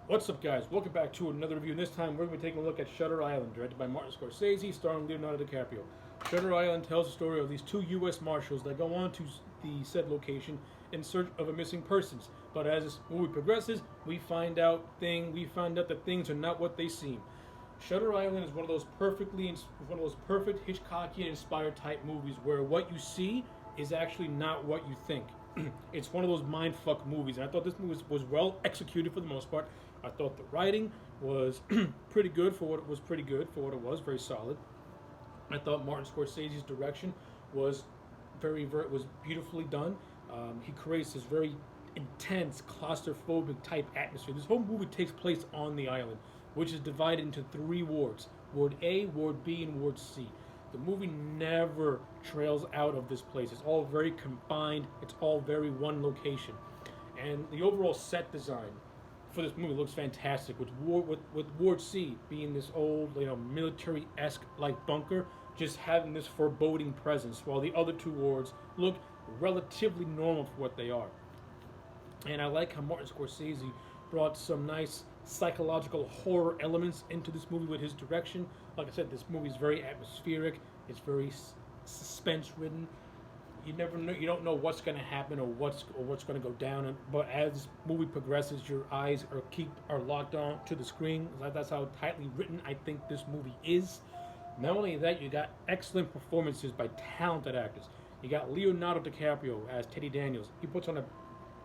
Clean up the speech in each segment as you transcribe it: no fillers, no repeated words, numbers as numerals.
What's up, guys? Welcome back to another review. And this time, we're going to be taking a look at Shutter Island, directed by Martin Scorsese, starring Leonardo DiCaprio. Shutter Island tells the story of these two U.S. Marshals that go on to the said location in search of a missing persons. But as this movie progresses, we find out that things are not what they seem. Shutter Island is one of those perfect Hitchcockian-inspired type movies where what you see is actually not what you think. It's one of those mindfuck movies, and I thought this movie was well executed for the most part. I thought the writing was pretty good for what it was, very solid. I thought Martin Scorsese's direction was was beautifully done. He creates this very intense, claustrophobic type atmosphere. This whole movie takes place on the island, which is divided into three wards: Ward A, Ward B, and Ward C. The movie never trails out of this place. It's all very combined. It's all very one location. And the overall set design for this movie looks fantastic, with Ward C being this old, military-esque like bunker, just having this foreboding presence, while the other two wards look relatively normal for what they are. And I like how Martin Scorsese brought some nice psychological horror elements into this movie with his direction. Like I said, this movie is very atmospheric. It's very suspense-ridden. You never know. You don't know what's going to happen or what's going to go down. But as this movie progresses, your eyes are locked on to the screen. That's how tightly written I think this movie is. Not only that, you got excellent performances by talented actors. You got Leonardo DiCaprio as Teddy Daniels. He puts on an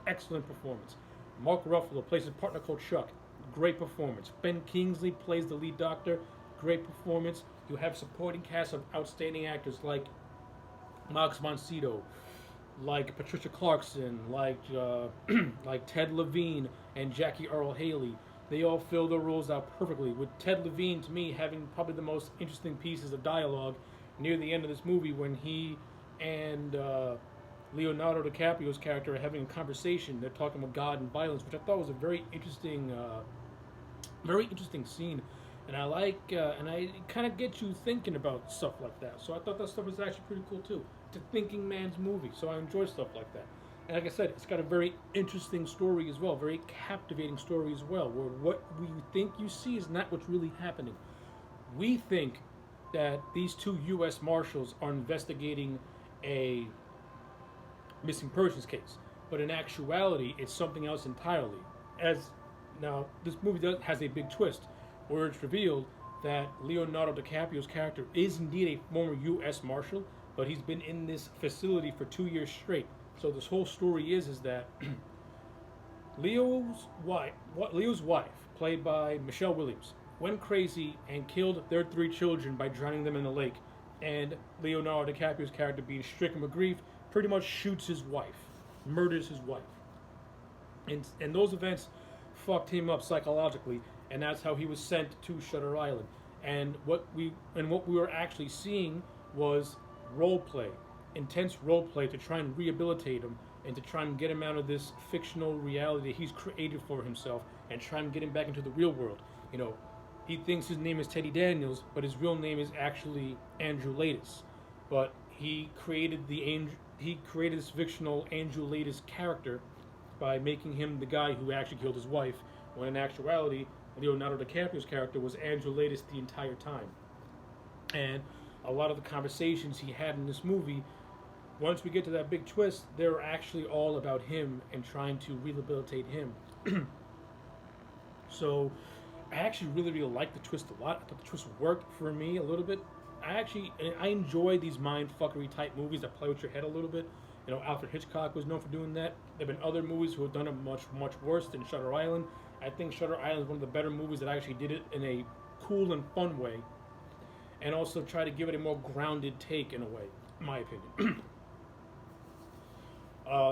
excellent performance. Mark Ruffalo plays his partner called Chuck. Great performance. Ben Kingsley plays the lead doctor. Great performance. You have supporting cast of outstanding actors like Max von Sydow, like Patricia Clarkson, like Ted Levine and Jackie Earle Haley. They all fill their roles out perfectly, with Ted Levine, to me, having probably the most interesting pieces of dialogue near the end of this movie when he and Leonardo DiCaprio's character are having a conversation. They're talking about God and violence, which I thought was a very interesting scene. And I it kind of gets you thinking about stuff like that. So I thought that stuff was actually pretty cool too. It's a thinking man's movie, so I enjoy stuff like that. And like I said, it's got a very interesting story as well, very captivating story as well, where what we think you see is not what's really happening. We think that these two U.S. Marshals are investigating a missing persons case, but in actuality, it's something else entirely. Now, this movie has a big twist, where it's revealed that Leonardo DiCaprio's character is indeed a former U.S. Marshal, but he's been in this facility for 2 years straight. So this whole story is that Leo's wife, played by Michelle Williams, went crazy and killed their 3 children by drowning them in the lake. And Leonardo DiCaprio's character, being stricken with grief, pretty much shoots his wife, murders his wife. And those events fucked him up psychologically, and that's how he was sent to Shutter Island. And what we were actually seeing was role play, intense role play, to try and rehabilitate him and to try and get him out of this fictional reality he's created for himself and try and get him back into the real world. He thinks his name is Teddy Daniels, but his real name is actually Andrew Latis. But he created this fictional Andrew Latis character by making him the guy who actually killed his wife, when in actuality, Leonardo DiCaprio's character was Andrew Latis the entire time. And a lot of the conversations he had in this movie, once we get to that big twist, they're actually all about him and trying to rehabilitate him. So I actually really liked the twist a lot. I thought the twist worked for me a little bit. I enjoy these mindfuckery type movies that play with your head a little bit. Alfred Hitchcock was known for doing that. There have been other movies who have done it much, much worse than Shutter Island. I think Shutter Island is one of the better movies that actually did it in a cool and fun way, and also try to give it a more grounded take in a way, in my opinion.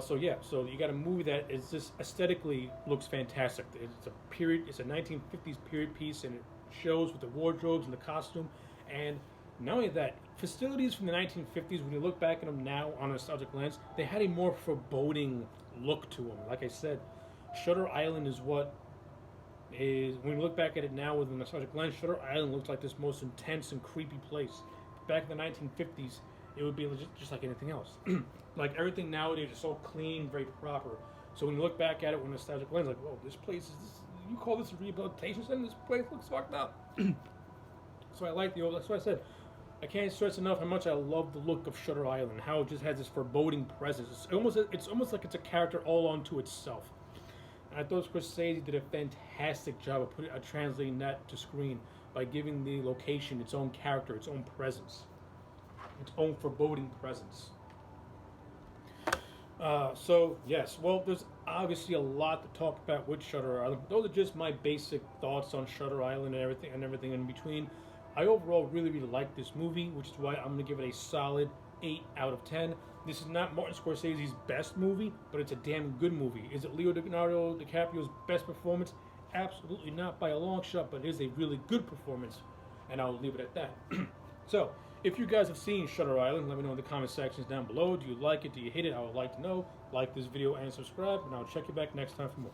So you got a movie that is just aesthetically looks fantastic. It's a 1950s period piece, and it shows with the wardrobes and the costume. And not only that, facilities from the 1950s, when you look back at them now on a nostalgic lens, they had a more foreboding look to them. Like I said, Shutter Island when you look back at it now with a nostalgic lens, Shutter Island looks like this most intense and creepy place. Back in the 1950s, it would be just like anything else. Like everything nowadays is so clean, very proper. So when you look back at it with a nostalgic lens, like, whoa, this place is, you call this a rehabilitation center? This place looks fucked up. So I like the old, that's why I said, I can't stress enough how much I love the look of Shutter Island, how it just has this foreboding presence. It's almost like it's a character all unto itself. And I thought Scorsese did a fantastic job of translating that to screen by giving the location its own character, its own presence, its own foreboding presence. So yes, well, there's obviously a lot to talk about with Shutter Island. Those are just my basic thoughts on Shutter Island and everything in between. I overall really like this movie, which is why I'm going to give it a solid 8 out of 10. This is not Martin Scorsese's best movie, but it's a damn good movie. Is it Leonardo DiCaprio's best performance? Absolutely not by a long shot, but it is a really good performance, and I'll leave it at that. So, if you guys have seen Shutter Island, let me know in the comment sections down below. Do you like it? Do you hate it? I would like to know. Like this video and subscribe, and I'll check you back next time for more.